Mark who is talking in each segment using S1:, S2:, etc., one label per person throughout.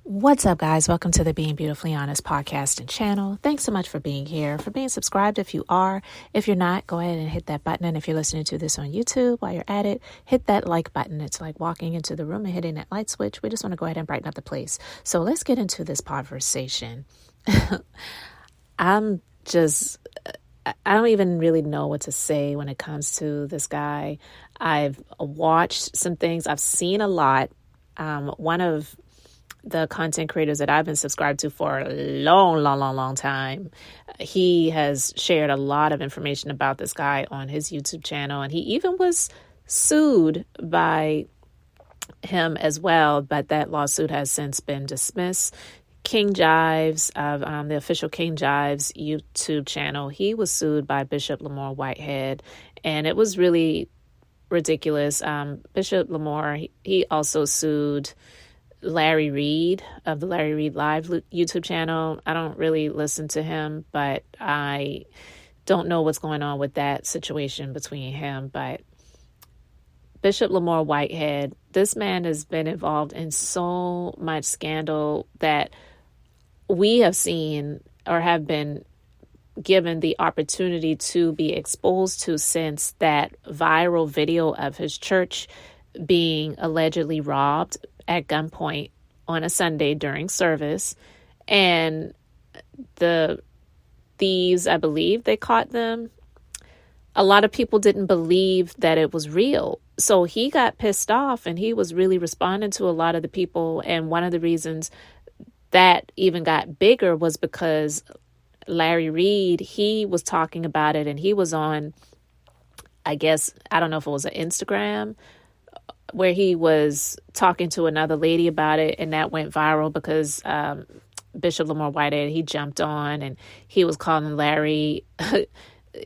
S1: What's up, guys? Welcome to the Being Beautifully Honest podcast and channel. Thanks so much for being here, for being subscribed if you are. If you're not, go ahead and hit that button. And if you're listening to this on YouTube, while you're at it, hit that like button. It's like walking into the room and hitting that light switch. We just want to go ahead and brighten up the place. So let's get into this conversation. I don't even really know what to say when it comes to this guy. I've watched some things. I've seen a lot. One of the content creators that I've been subscribed to for a long time, he has shared a lot of information about this guy on his YouTube channel, and he even was sued by him as well, but that lawsuit has since been dismissed. King Jives of the official King Jives YouTube channel, he was sued by Bishop Lamor Whitehead, and it was really ridiculous. Bishop Lamor, he also sued Larry Reid of the Larry Reid Live YouTube channel. I don't really listen to him, but I don't know what's going on with that situation between him. But Bishop Lamor Whitehead, this man has been involved in so much scandal that we have seen or have been given the opportunity to be exposed to since that viral video of his church being allegedly robbed at gunpoint on a Sunday during service. And the thieves, I believe they caught them. A lot of people didn't believe that it was real. So he got pissed off and he was really responding to a lot of the people. And one of the reasons that even got bigger was because Larry Reid, he was talking about it, and he was on, I guess, I don't know if it was an Instagram, where he was talking to another lady about it, and that went viral because Bishop Lamor Whitehead, he jumped on and he was calling Larry,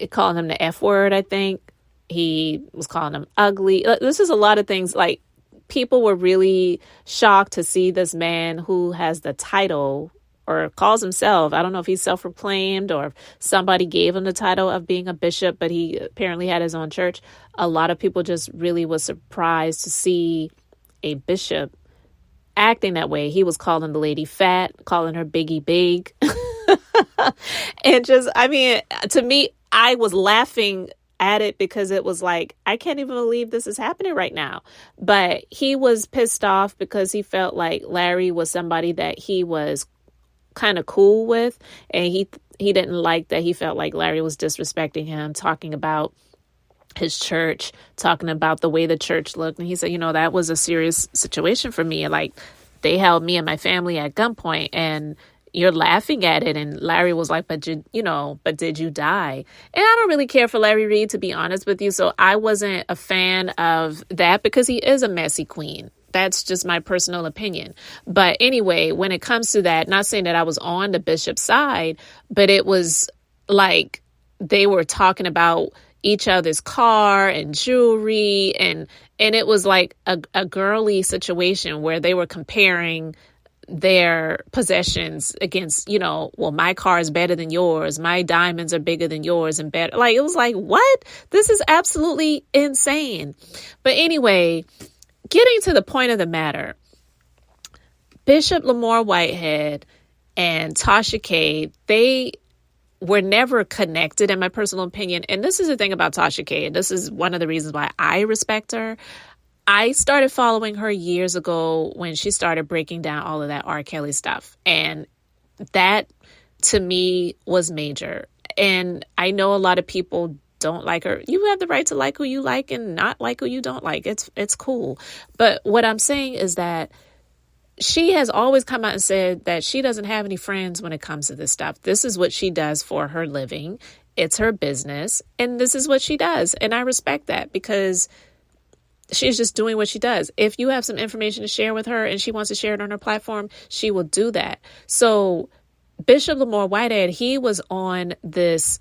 S1: calling him the F word, I think. He was calling him ugly. This is a lot of things. Like, people were really shocked to see this man who has the title, or calls himself, I don't know if he's self-proclaimed or if somebody gave him the title of being a bishop, but he apparently had his own church. A lot of people just really was surprised to see a bishop acting that way. He was calling the lady fat, calling her Biggie Big. And just, I mean, to me, I was laughing at it because it was like, I can't even believe this is happening right now. But he was pissed off because he felt like Larry was somebody that he was kind of cool with, and he didn't like that. He felt like Larry was disrespecting him, talking about his church, talking about the way the church looked. And he said, that was a serious situation for me. Like, they held me and my family at gunpoint, and you're laughing at it. And Larry was like, but did you die? And I don't really care for Larry Reid, to be honest with you. So I wasn't a fan of that because he is a messy queen. That's just my personal opinion. But anyway, when it comes to that, not saying that I was on the bishop's side, but it was like they were talking about each other's car and jewelry. And it was like a girly situation where they were comparing their possessions against, well, my car is better than yours. My diamonds are bigger than yours and better. Like, it was like, what? This is absolutely insane. But anyway, getting to the point of the matter, Bishop Lamor Whitehead and Tasha K, they were never connected, in my personal opinion. And this is the thing about Tasha K, and this is one of the reasons why I respect her. I started following her years ago when she started breaking down all of that R. Kelly stuff. And that, to me, was major. And I know a lot of people don't like her. You have the right to like who you like and not like who you don't like. It's cool. But what I'm saying is that she has always come out and said that she doesn't have any friends when it comes to this stuff. This is what she does for her living. It's her business. And this is what she does. And I respect that because she's just doing what she does. If you have some information to share with her and she wants to share it on her platform, she will do that. So Bishop Lamor Whitehead, he was on this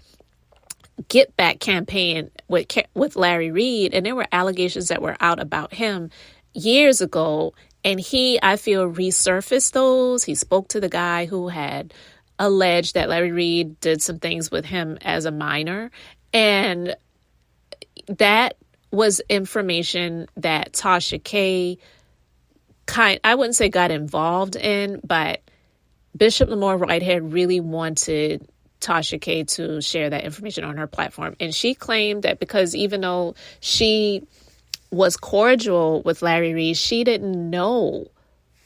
S1: Get Back campaign with Larry Reid, and there were allegations that were out about him years ago, and he, I feel, resurfaced those. He spoke to the guy who had alleged that Larry Reid did some things with him as a minor, and that was information that Tasha K I wouldn't say got involved in, but Bishop Lamor Whitehead really wanted Tasha K to share that information on her platform. And she claimed that because even though she was cordial with Larry Reid, she didn't know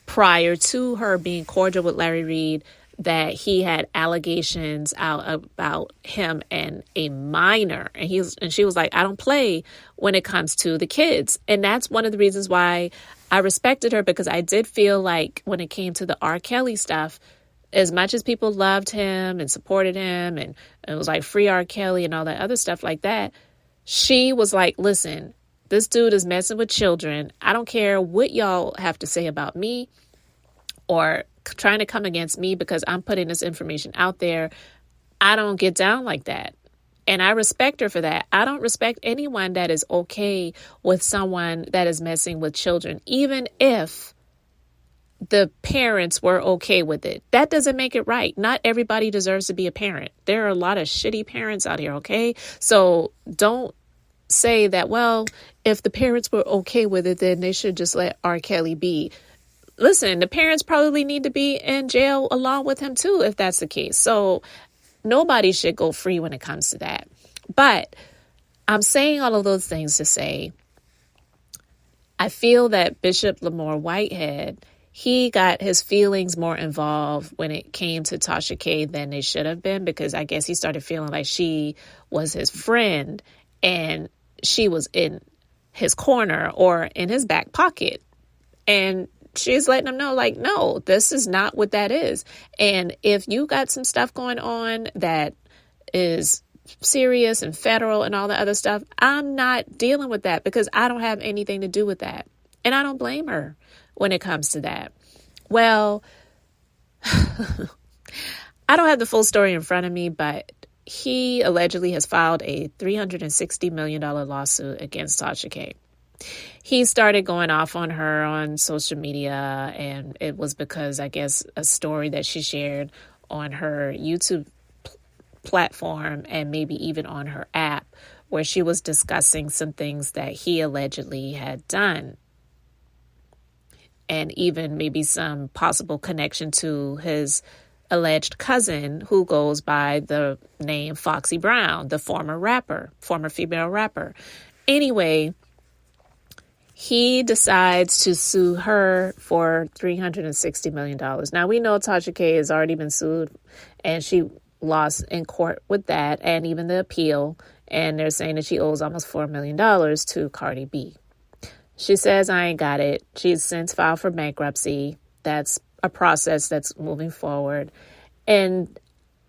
S1: prior to her being cordial with Larry Reid that he had allegations out about him and a minor. And she was like, I don't play when it comes to the kids. And that's one of the reasons why I respected her, because I did feel like when it came to the R. Kelly stuff, as much as people loved him and supported him and it was like free R. Kelly and all that other stuff like that, she was like, listen, this dude is messing with children. I don't care what y'all have to say about me or trying to come against me because I'm putting this information out there. I don't get down like that. And I respect her for that. I don't respect anyone that is okay with someone that is messing with children, even if the parents were okay with it. That doesn't make it right. Not everybody deserves to be a parent. There are a lot of shitty parents out here, okay? So don't say that, well, if the parents were okay with it, then they should just let R. Kelly be. Listen, the parents probably need to be in jail along with him too, if that's the case. So nobody should go free when it comes to that. But I'm saying all of those things to say, I feel that Bishop Lamor Whitehead, he got his feelings more involved when it came to Tasha K than they should have been, because I guess he started feeling like she was his friend and she was in his corner or in his back pocket. And she's letting him know, like, no, this is not what that is. And if you got some stuff going on that is serious and federal and all the other stuff, I'm not dealing with that because I don't have anything to do with that. And I don't blame her when it comes to that. Well, I don't have the full story in front of me, but he allegedly has filed a $360 million lawsuit against Tasha K. He started going off on her on social media, and it was because, I guess, a story that she shared on her YouTube platform and maybe even on her app, where she was discussing some things that he allegedly had done, and even maybe some possible connection to his alleged cousin, who goes by the name Foxy Brown, the former female rapper. Anyway, he decides to sue her for $360 million. Now, we know Tasha K has already been sued, and she lost in court with that and even the appeal. And they're saying that she owes almost $4 million to Cardi B. She says, I ain't got it. She's since filed for bankruptcy. That's a process that's moving forward. And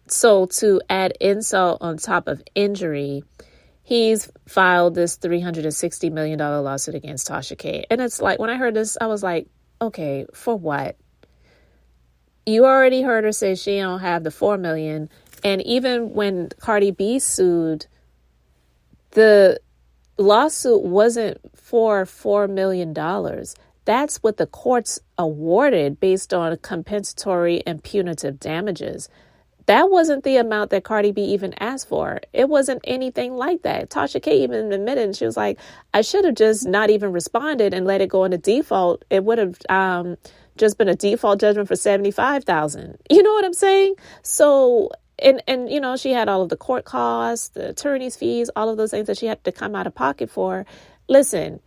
S1: so to add insult on top of injury, he's filed this $360 million lawsuit against Tasha K. And it's like, when I heard this, I was like, okay, for what? You already heard her say she don't have the $4 million. And even when Cardi B sued, the lawsuit wasn't for $4 million. That's what the courts awarded based on compensatory and punitive damages. That wasn't the amount that Cardi B even asked for. It wasn't anything like that. Tasha K even admitted, and she was like, I should have just not even responded and let it go into default. It would have just been a default judgment for $75,000. You know what I'm saying? So, and you know, she had all of the court costs, the attorney's fees, all of those things that she had to come out of pocket for. Listen,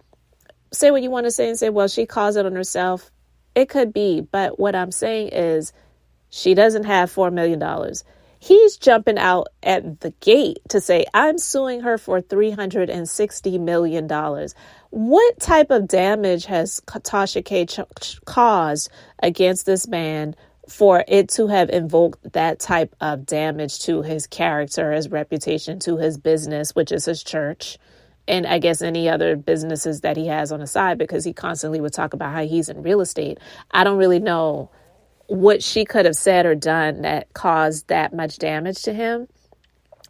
S1: say what you want to say and say, well, she caused it on herself. It could be. But what I'm saying is, she doesn't have $4 million. He's jumping out at the gate to say, I'm suing her for $360 million. What type of damage has Tasha K caused against this man for it to have invoked that type of damage to his character, his reputation, to his business, which is his church, and I guess any other businesses that he has on the side, because he constantly would talk about how he's in real estate. I don't really know what she could have said or done that caused that much damage to him.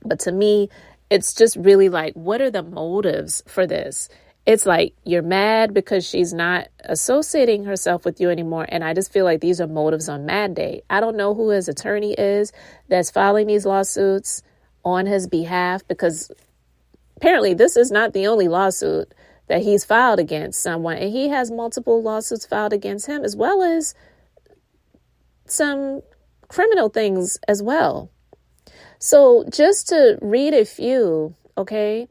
S1: But to me, it's just really like, what are the motives for this? It's like, you're mad because she's not associating herself with you anymore. And I just feel like these are motives on Mad Day. I don't know who his attorney is that's filing these lawsuits on his behalf, because apparently this is not the only lawsuit that he's filed against someone. And he has multiple lawsuits filed against him, as well as some criminal things as well. So just to read a few, okay,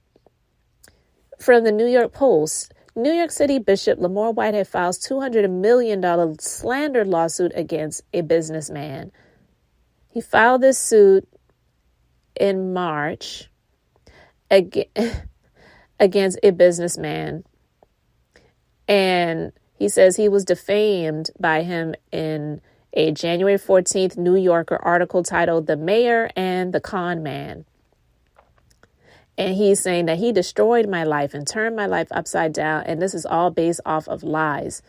S1: from the New York Post, New York City Bishop Lamor Whitehead files $200 million slander lawsuit against a businessman. He filed this suit in March against a businessman. And he says he was defamed by him in a January 14th New Yorker article titled "The Mayor and the Con Man." And he's saying that he destroyed my life and turned my life upside down. And this is all based off of lies.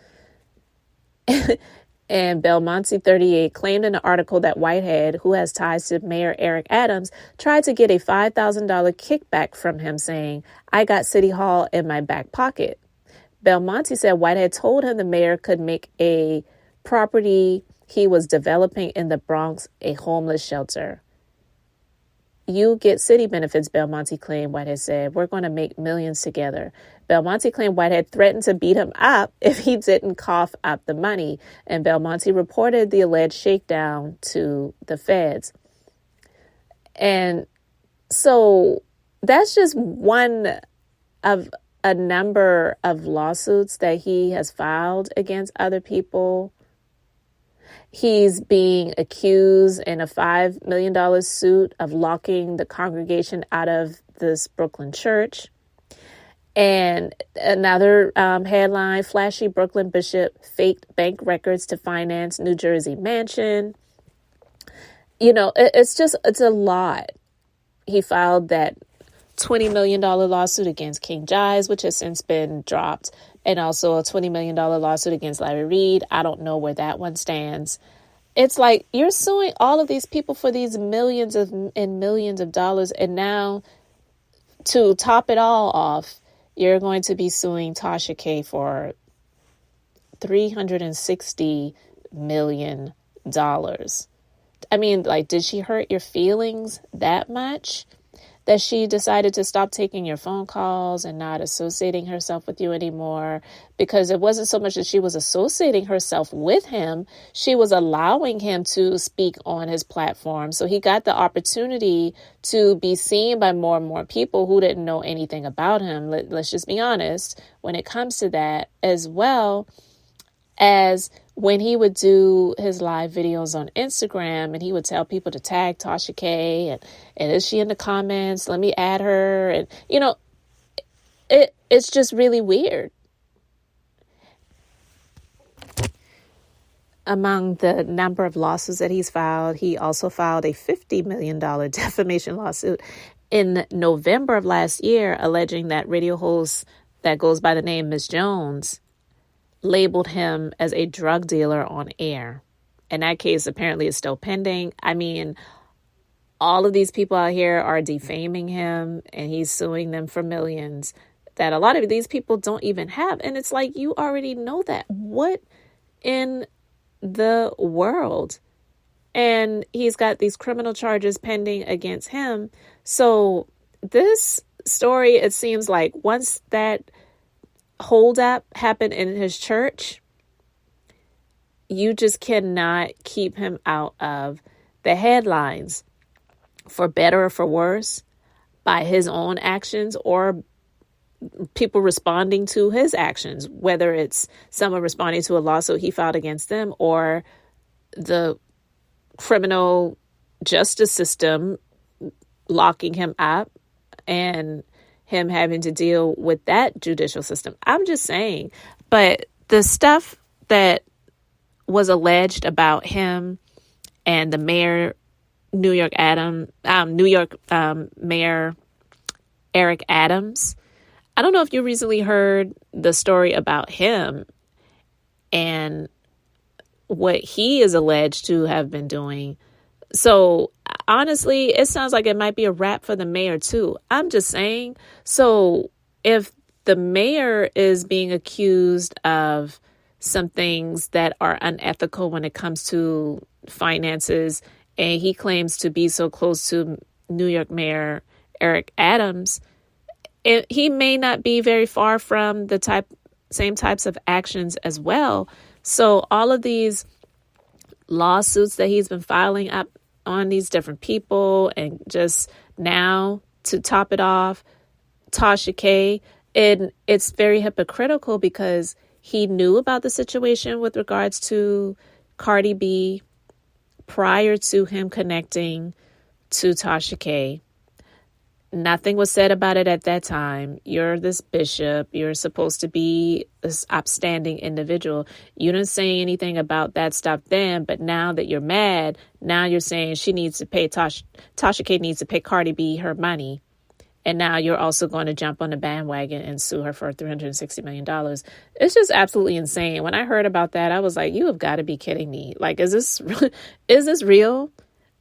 S1: And Belmonte 38 claimed in an article that Whitehead, who has ties to Mayor Eric Adams, tried to get a $5,000 kickback from him, saying, "I got City Hall in my back pocket." Belmonte said Whitehead told him the mayor could make a property he was developing in the Bronx a homeless shelter. "You get city benefits," Belmonte claimed, Whitehead said. "We're going to make millions together." Belmonte claimed Whitehead threatened to beat him up if he didn't cough up the money, and Belmonte reported the alleged shakedown to the feds. And so that's just one of a number of lawsuits that he has filed against other people. He's being accused in a $5 million suit of locking the congregation out of this Brooklyn church. And another headline, flashy Brooklyn bishop faked bank records to finance New Jersey mansion. You know, it's a lot. He filed that $20 million lawsuit against King Jives, which has since been dropped, and also a $20 million lawsuit against Larry Reid. I don't know where that one stands. It's like you're suing all of these people for these millions of dollars, and now to top it all off, you're going to be suing Tasha K for $360 million. I mean, like, did she hurt your feelings that much that she decided to stop taking your phone calls and not associating herself with you anymore? Because it wasn't so much that she was associating herself with him. She was allowing him to speak on his platform. So he got the opportunity to be seen by more and more people who didn't know anything about him. Let's just be honest when it comes to that, as well as when he would do his live videos on Instagram and he would tell people to tag Tasha K and is she in the comments? Let me add her. And, you know, it's just really weird. Among the number of lawsuits that he's filed, he also filed a $50 million defamation lawsuit in November of last year, alleging that radio host that goes by the name Miss Jones labeled him as a drug dealer on air. And that case apparently is still pending. I mean, all of these people out here are defaming him and he's suing them for millions that a lot of these people don't even have. And it's like, you already know that. What in the world? And he's got these criminal charges pending against him. So this story, it seems like once that holdup happened in his church, you just cannot keep him out of the headlines, for better or for worse, by his own actions or people responding to his actions, whether it's someone responding to a lawsuit he filed against them or the criminal justice system locking him up and him having to deal with that judicial system. I'm just saying. But the stuff that was alleged about him and the mayor, New York Mayor Eric Adams, I don't know if you recently heard the story about him and what he is alleged to have been doing. So honestly, it sounds like it might be a wrap for the mayor too. I'm just saying. So if the mayor is being accused of some things that are unethical when it comes to finances, and he claims to be so close to New York Mayor Eric Adams, he may not be very far from the same types of actions as well. So all of these lawsuits that he's been filing up on these different people, and just now to top it off, Tasha K, and it's very hypocritical because he knew about the situation with regards to Cardi B prior to him connecting to Tasha K. Nothing was said about it at that time. You're this bishop. You're supposed to be this upstanding individual. You didn't say anything about that stuff then, but now that you're mad, now you're saying she needs to pay Tasha K needs to pay Cardi B her money. And now you're also going to jump on the bandwagon and sue her for $360 million. It's just absolutely insane. When I heard about that, I was like, you have got to be kidding me. Like, is this real?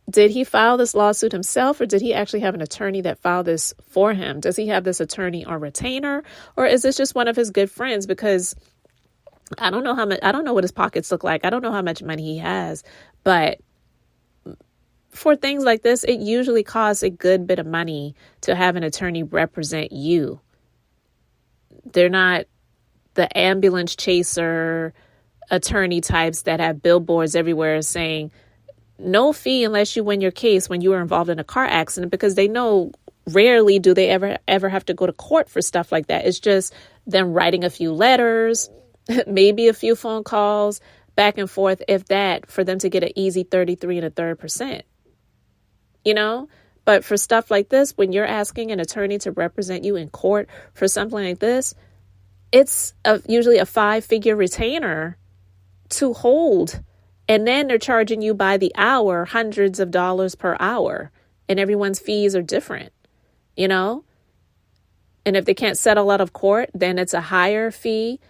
S1: Did he file this lawsuit himself, or did he actually have an attorney that filed this for him? Does he have this attorney on retainer, or is this just one of his good friends? Because I don't know I don't know what his pockets look like. I don't know how much money he has, but for things like this, it usually costs a good bit of money to have an attorney represent you. They're not the ambulance chaser attorney types that have billboards everywhere saying no fee unless you win your case when you were involved in a car accident, because they know rarely do they ever have to go to court for stuff like that. It's just them writing a few letters, maybe a few phone calls back and forth, if that, for them to get an easy 33 1/3%. You know, but for stuff like this, when you're asking an attorney to represent you in court for something like this, it's usually a 5-figure retainer to hold. And then they're charging you by the hour, hundreds of dollars per hour. And everyone's fees are different, you know. And if they can't settle out of court, then it's a higher fee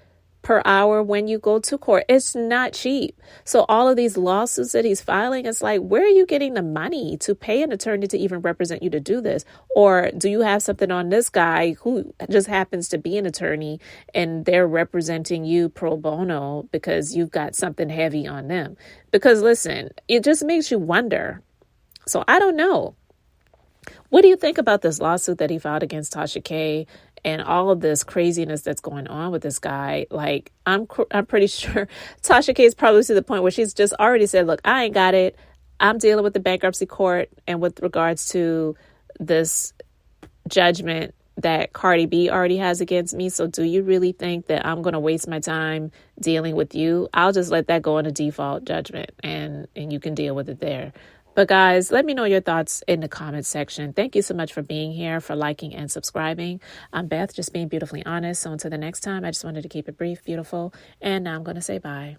S1: per hour when you go to court. It's not cheap. So all of these lawsuits that he's filing, it's like, where are you getting the money to pay an attorney to even represent you to do this? Or do you have something on this guy who just happens to be an attorney and they're representing you pro bono because you've got something heavy on them? Because listen, it just makes you wonder. So I don't know. What do you think about this lawsuit that he filed against Tasha K and all of this craziness that's going on with this guy? Like, I'm pretty sure Tasha K is probably to the point where she's just already said, look, I ain't got it. I'm dealing with the bankruptcy court and with regards to this judgment that Cardi B already has against me. So do you really think that I'm going to waste my time dealing with you? I'll just let that go in a default judgment and you can deal with it there. But guys, let me know your thoughts in the comments section. Thank you so much for being here, for liking and subscribing. I'm Beth, just being beautifully honest. So until the next time, I just wanted to keep it brief, beautiful. And now I'm going to say bye.